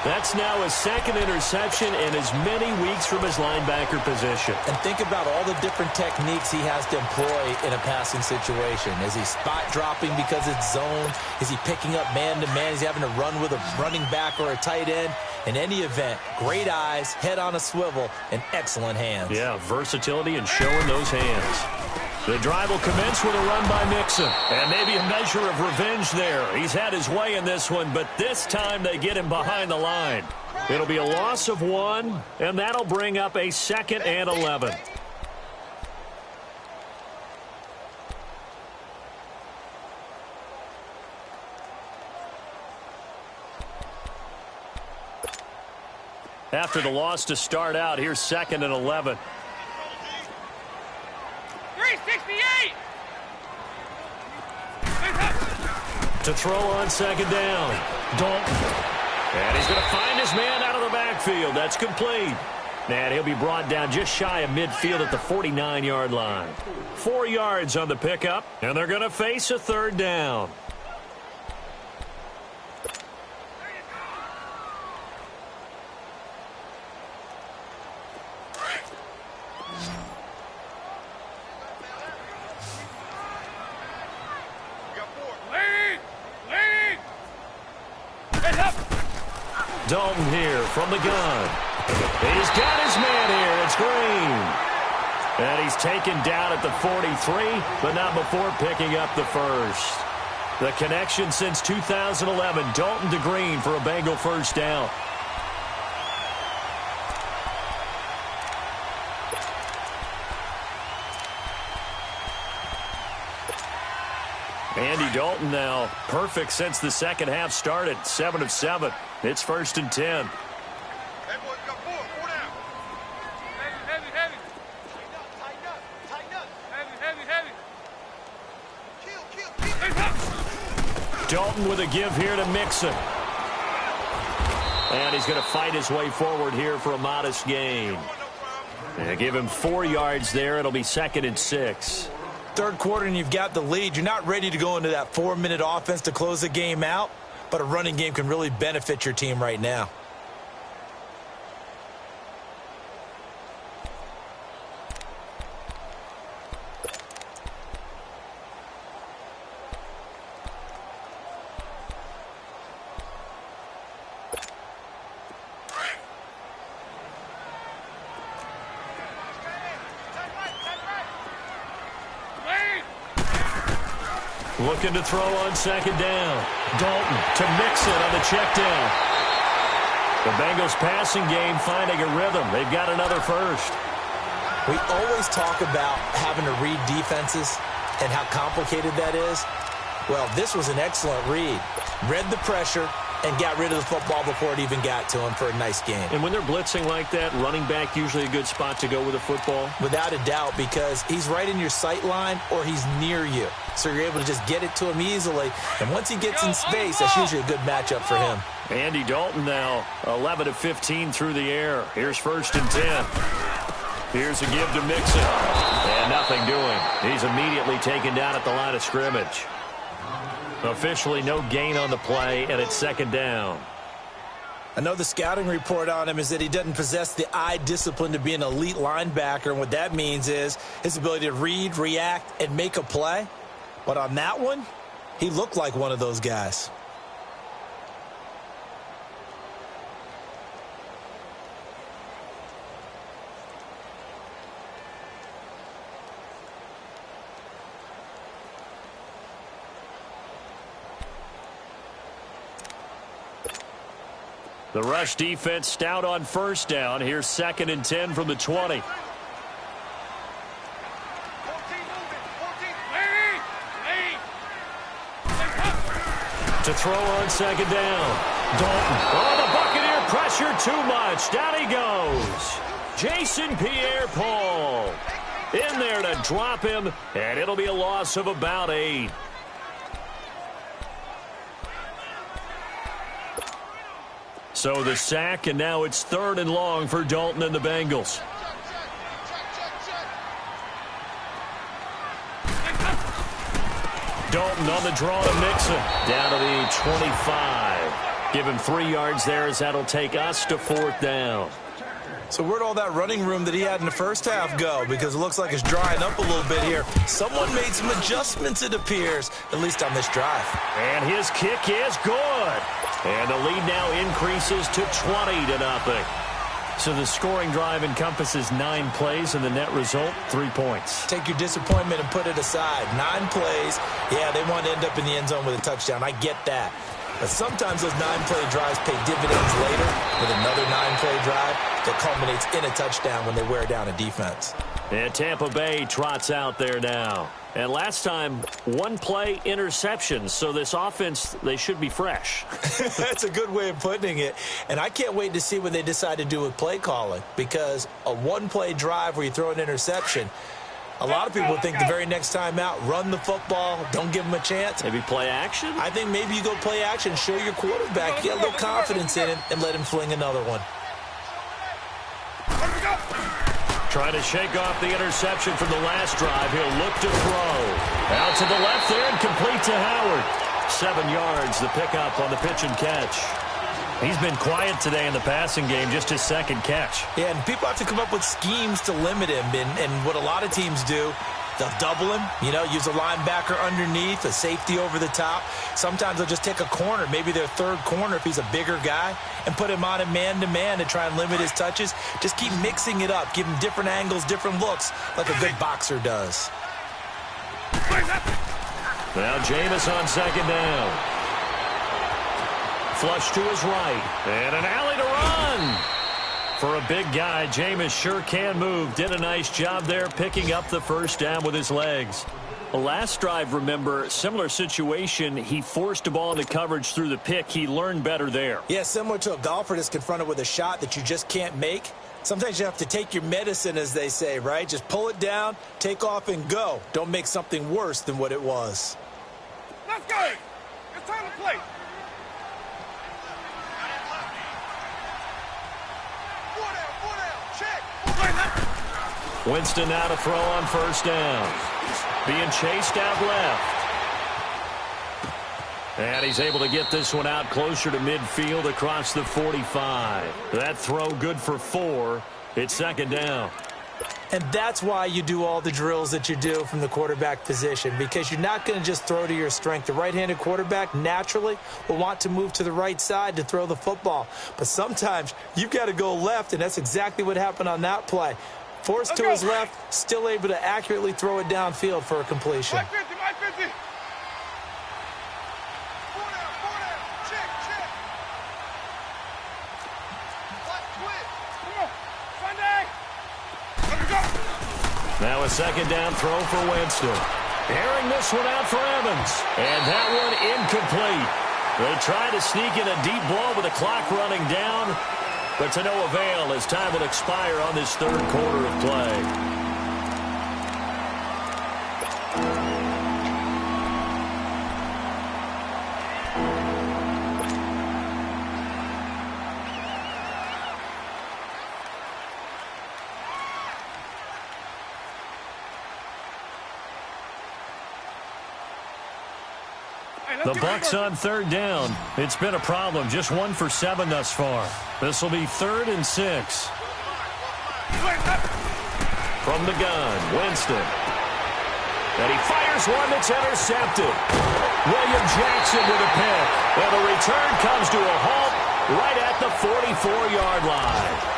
That's now his 2nd interception in as many weeks from his linebacker position. And think about all the different techniques he has to employ in a passing situation. Is he spot dropping because it's zone? Is he picking up man-to-man? Is he having to run with a running back or a tight end? In any event, great eyes, head on a swivel, and excellent hands. Yeah, versatility and showing those hands. The drive will commence with a run by Mixon. And maybe a measure of revenge there. He's had his way in this one, but this time they get him behind the line. It'll be a loss of 1, and that'll bring up a 2nd and 11. After the loss to start out, here's 2nd and 11. 368. To throw on 2nd down. Dalton. And he's going to find his man out of the backfield. That's complete. And he'll be brought down just shy of midfield at the 49-yard line. 4 yards on the pickup, and they're going to face a 3rd down. Dalton here from the gun. He's got his man here. It's Green. And he's taken down at the 43, but not before picking up the first. The connection since 2011, Dalton to Green for a Bengal first down. Andy Dalton now perfect since the second half started. 7 of 7. It's 1st and 10. Hey, boys, got four down. Heavy, heavy. Tighten up. Heavy. Kill. Dalton with a give here to Mixon. And he's going to fight his way forward here for a modest gain. And give him 4 yards there. It'll be 2nd and 6. Third quarter and you've got the lead. You're not ready to go into that 4-minute offense to close the game out, but a running game can really benefit your team right now. Looking to throw on 2nd down. Dalton to Mixon on the check down. The Bengals passing game finding a rhythm. They've got another first. We always talk about having to read defenses and how complicated that is. Well, this was an excellent read. Read the pressure and got rid of the football before it even got to him for a nice game. And when they're blitzing like that, running back usually a good spot to go with the football? Without a doubt, because he's right in your sight line or he's near you. So you're able to just get it to him easily. And once he gets in space, that's usually a good matchup for him. Andy Dalton now 11 of 15 through the air. Here's 1st and 10. Here's a give to Mixon. And nothing doing. He's immediately taken down at the line of scrimmage. Officially no gain on the play, and it's 2nd down. I know the scouting report on him is that he doesn't possess the eye discipline to be an elite linebacker, and what that means is his ability to read, react, and make a play. But on that one, he looked like one of those guys. The rush defense stout on 1st down. Here's 2nd and 10 from the 20. 14 To throw on 2nd down. Dalton. Oh, the Buccaneer pressure too much. Down he goes. Jason Pierre-Paul in there to drop him, and it'll be a loss of about 8. So the sack, and now it's 3rd and long for Dalton and the Bengals. Dalton on the draw to Mixon. Down to the 25. Give him 3 yards there as that'll take us to 4th down. So where'd all that running room that he had in the first half go? Because it looks like it's drying up a little bit here. Someone made some adjustments, it appears, at least on this drive. And his kick is good. And the lead now increases to 20-0. So the scoring drive encompasses 9 plays, and the net result, 3 points. Take your disappointment and put it aside. 9 plays. Yeah, they want to end up in the end zone with a touchdown. I get that. But sometimes those 9-play drives pay dividends later with another 9-play drive that culminates in a touchdown when they wear down a defense. And Tampa Bay trots out there now. And last time, 1-play interceptions. So this offense, they should be fresh. That's a good way of putting it. And I can't wait to see what they decide to do with play calling. Because a 1-play drive where you throw an interception, a lot of people think the very next time out, run the football, don't give them a chance. Maybe play action? I think maybe you go play action, show your quarterback, get a little confidence in him, and let him fling another one. Trying to shake off the interception from the last drive. He'll look to throw. Out to the left there and complete to Howard. 7 yards, the pickup on the pitch and catch. He's been quiet today in the passing game, just his 2nd catch. Yeah, and people have to come up with schemes to limit him. And what a lot of teams do, They'll double him, use a linebacker underneath, a safety over the top. Sometimes they'll just take a corner, maybe their third corner if he's a bigger guy, and put him on a man-to-man to try and limit his touches. Just keep mixing it up, give him different angles, different looks, like a good boxer does. Now Jameis on second down. Flush to his right, and an alley to run. For a big guy, Jameis sure can move. Did a nice job there picking up the first down with his legs. The last drive, remember, similar situation. He forced a ball into coverage through the pick. He learned better there. Yeah, similar to a golfer that's confronted with a shot that you just can't make. Sometimes you have to take your medicine, as they say, right? Just pull it down, take off, and go. Don't make something worse than what it was. Let's go. It's time to play. Winston now to throw on first down. Being chased out left. And he's able to get this one out closer to midfield across the 45. That throw good for 4. It's second down. And that's why you do all the drills that you do from the quarterback position, because you're not going to just throw to your strength. The right-handed quarterback naturally will want to move to the right side to throw the football. But sometimes you've got to go left, and that's exactly what happened on that play. Forced to his left, still able to accurately throw it downfield for a completion. My 50, my 50. Four down. Check. Left twist. Come on. Sunday. Let's go. Now a second down throw for Winston. Airing this one out for Evans. And that one incomplete. They try to sneak in a deep ball with the clock running down, but to no avail as time will expire on this third quarter of play. The Bucs on third down. It's been a problem. Just 1 for 7 thus far. This will be 3rd and 6. From the gun, Winston. And he fires one that's intercepted. William Jackson with a pick. And the return comes to a halt right at the 44-yard line.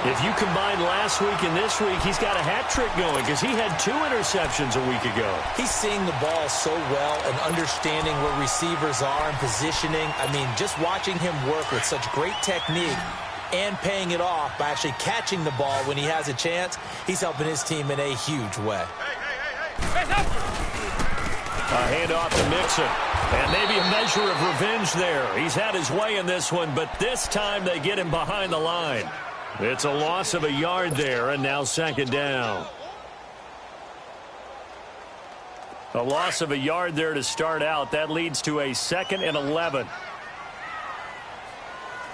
If you combine last week and this week, he's got a hat trick going because he had 2 interceptions a week ago. He's seeing the ball so well and understanding where receivers are and positioning. I mean, just watching him work with such great technique and paying it off by actually catching the ball when he has a chance, he's helping his team in a huge way. A handoff to Mixon. And maybe a measure of revenge there. He's had his way in this one, but this time they get him behind the line. It's a loss of a yard there, and now second down. A loss of a yard there to start out. That leads to a 2nd and 11.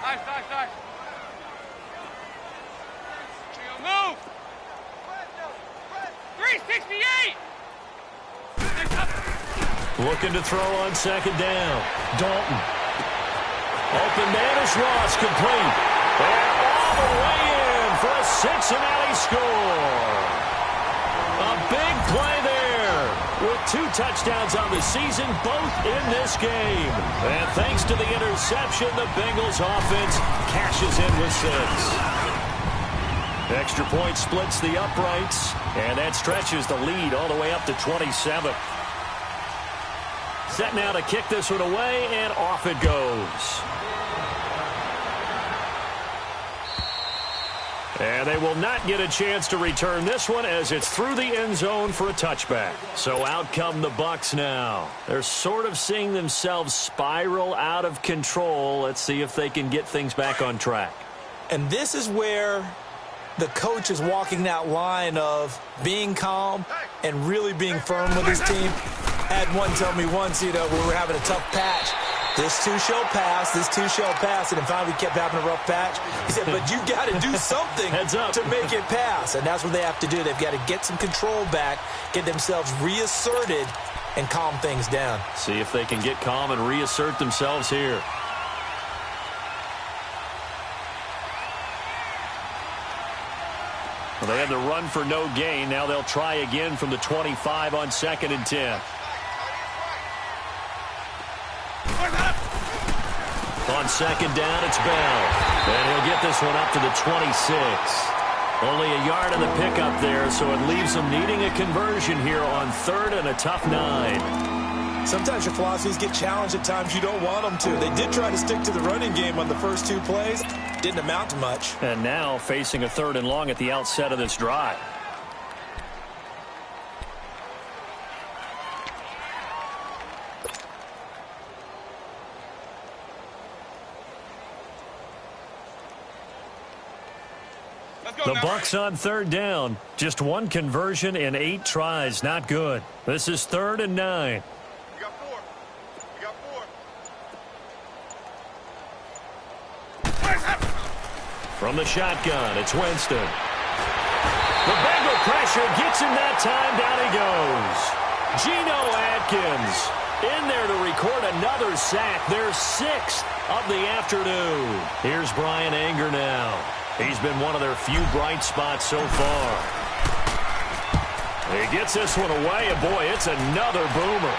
Nice. Move. 368. Looking to throw on second down. Dalton. Open man is Ross, complete. And all the way in for a Cincinnati score. A big play there with 2 touchdowns on the season, both in this game. And thanks to the interception, the Bengals offense cashes in with 6. Extra point splits the uprights, and that stretches the lead all the way up to 27. Set now to kick this one away, and off it goes. And they will not get a chance to return this one as it's through the end zone for a touchback. So out come the Bucs now. They're sort of seeing themselves spiral out of control. Let's see if they can get things back on track. And this is where the coach is walking that line of being calm and really being firm with his team. I had one tell me once, we were having a tough patch. This too shall pass, this too shall pass. And finally we kept having a rough patch. He said, but you got to do something to make it pass. And that's what they have to do. They've got to get some control back, get themselves reasserted, and calm things down. See if they can get calm and reassert themselves here. Well, they had the run for no gain. Now they'll try again from the 25 on 2nd and 10. On 2nd down, it's Bell. And he'll get this one up to the 26. Only a yard in the pickup there, so it leaves them needing a conversion here on 3rd and a tough 9. Sometimes your philosophies get challenged at times you don't want them to. They did try to stick to the running game on the first 2 plays. Didn't amount to much. And now facing a 3rd and long at the outset of this drive. The Bucs on 3rd down. Just 1 conversion in 8 tries. Not good. This is 3rd and 9. You got 4. You got 4. From the shotgun, it's Winston. The Bengal pressure gets him that time. Down he goes. Geno Atkins in there to record another sack. Their 6th of the afternoon. Here's Brian Anger now. He's been one of their few bright spots so far. He gets this one away, and boy, it's another boomer.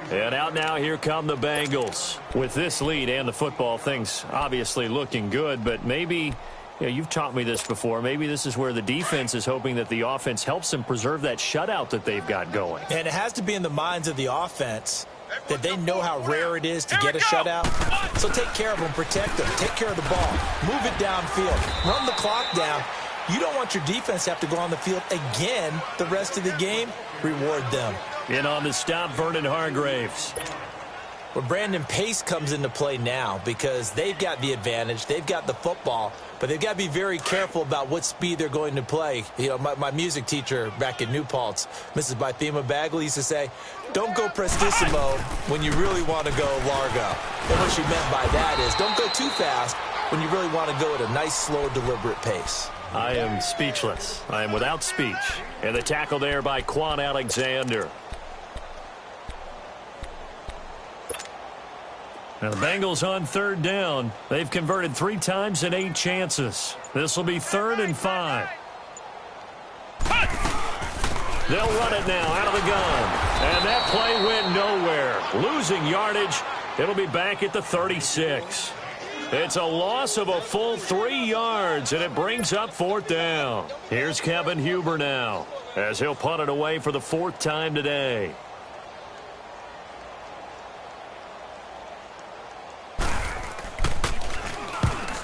And out now, here come the Bengals. With this lead and the football, things obviously looking good, but maybe, you've taught me this before, maybe this is where the defense is hoping that the offense helps them preserve that shutout that they've got going. And it has to be in the minds of the offense that they know how rare it is to get a shutout. So take care of them, protect them, take care of the ball, move it downfield, run the clock down. You don't want your defense to have to go on the field again the rest of the game. Reward them. In on the stop, Vernon Hargraves. Well, Brandon, pace comes into play now because they've got the advantage. They've got the football, but they've got to be very careful about what speed they're going to play. My music teacher back in New Paltz, Mrs. Bythema Bagley, used to say, don't go prestissimo when you really want to go largo. And what she meant by that is don't go too fast when you really want to go at a nice, slow, deliberate pace. I am speechless. I am without speech. And the tackle there by Quan Alexander. Now the Bengals on 3rd down. They've converted 3 times in 8 chances. This will be 3rd and 5. They'll run it now out of the gun. And that play went nowhere. Losing yardage. It'll be back at the 36. It's a loss of a full 3 yards, and it brings up 4th down. Here's Kevin Huber now, as he'll punt it away for the 4th time today.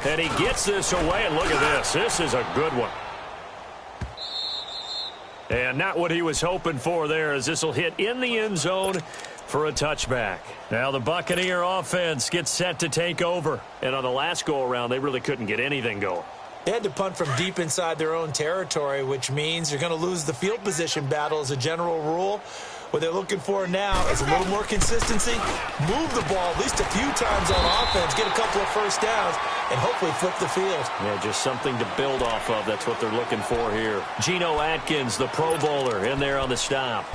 And he gets this away, and look at this. This is a good one. And not what he was hoping for there, as this will hit in the end zone for a touchback. Now the Buccaneer offense gets set to take over. And on the last go-around, they really couldn't get anything going. They had to punt from deep inside their own territory, which means you're going to lose the field position battle as a general rule. What they're looking for now is a little more consistency, move the ball at least a few times on offense, get a couple of first downs, and hopefully flip the field. Yeah, just something to build off of. That's what they're looking for here. Geno Atkins, the Pro Bowler, in there on the stop.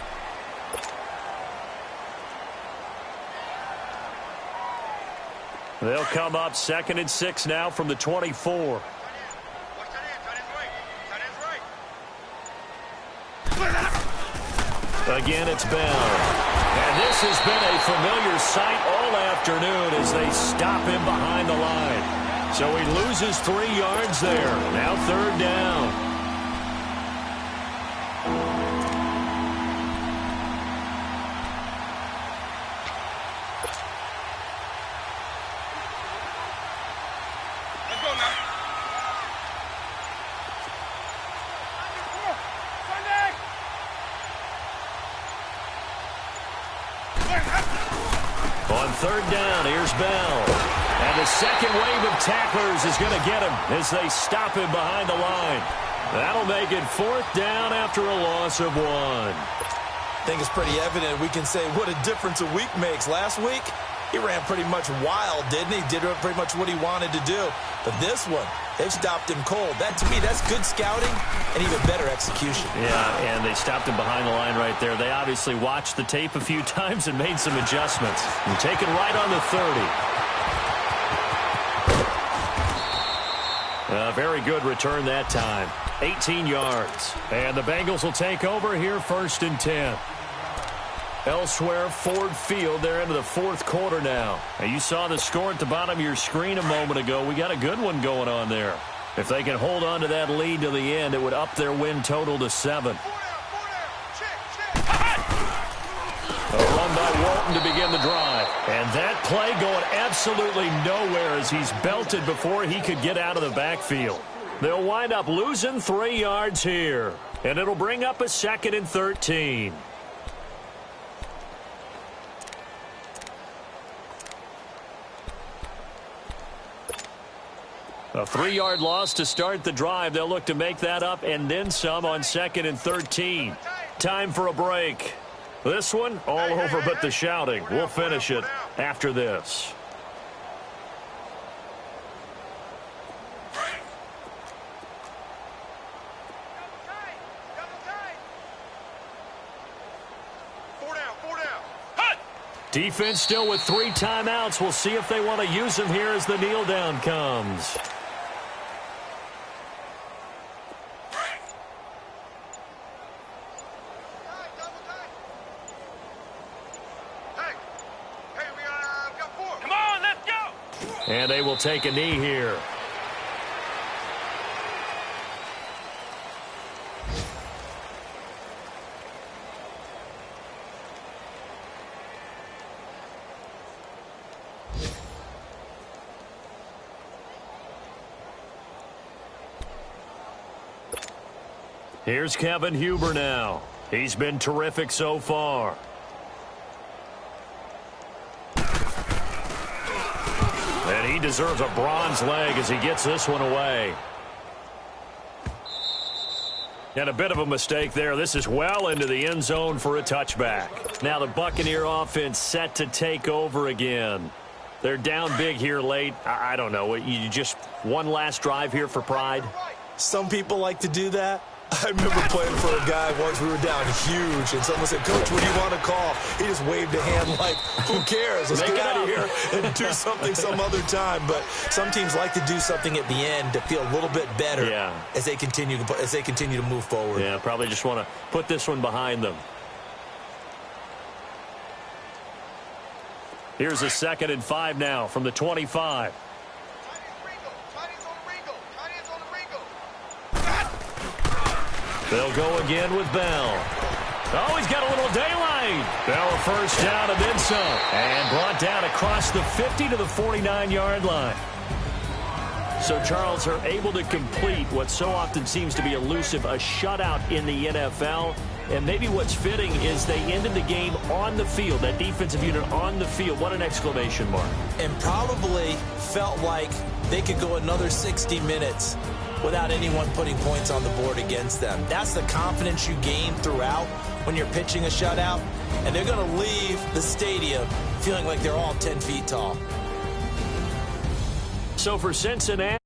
They'll come up 2nd and 6 now from the 24. Again, it's Bell. And this has been a familiar sight all afternoon as they stop him behind the line. So he loses 3 yards there. Now 3rd down. On 3rd down, here's Bell. And the second wave of tacklers is going to get him as they stop him behind the line. That'll make it 4th down after a loss of 1. think it's pretty evident. We can say what a difference a week makes. Last week, he ran pretty much wild, didn't he? Did pretty much what he wanted to do. But this one, they've stopped him cold. That, to me, that's good scouting and even better execution. Yeah, and they stopped him behind the line right there. They obviously watched the tape a few times and made some adjustments. And taken right on the 30. A very good return that time. 18 yards. And the Bengals will take over here 1st and 10. Elsewhere, Ford Field. They're into the 4th quarter now. And you saw the score at the bottom of your screen a moment ago. We got a good one going on there. If they can hold on to that lead to the end, it would up their win total to 7. A run by Walton to begin the drive. And that play going absolutely nowhere as he's belted before he could get out of the backfield. They'll wind up losing 3 yards here. And it'll bring up a 2nd and 13. A 3-yard loss to start the drive. They'll look to make that up and then some on 2nd and 13. Time for a break. This one, all over but the shouting. We'll finish it after this. Defense still with 3 timeouts. We'll see if they want to use them here as the kneel down comes. And they will take a knee here. Here's Kevin Huber now. He's been terrific so far. And he deserves a bronze leg as he gets this one away. And a bit of a mistake there. This is well into the end zone for a touchback. Now the Buccaneer offense set to take over again. They're down big here late. I don't know. You just one last drive here for pride? Some people like to do that. I remember playing for a guy once. We were down huge, and someone said, "Coach, what do you want to call?" He just waved a hand like, "Who cares? Let's get out of here and do something some other time." But some teams like to do something at the end to feel a little bit better as they continue to move forward. Yeah, probably just want to put this one behind them. Here's a 2nd and 5 now from the 25. They'll go again with Bell. Oh, he's got a little daylight. Bell a first down and then some. And brought down across the 50 to the 49-yard line. So, Charles, are able to complete what so often seems to be elusive, a shutout in the NFL. And maybe what's fitting is they ended the game on the field, that defensive unit on the field. What an exclamation mark. And probably felt like they could go another 60 minutes without anyone putting points on the board against them. That's the confidence you gain throughout when you're pitching a shutout. And they're going to leave the stadium feeling like they're all 10 feet tall. So for Cincinnati,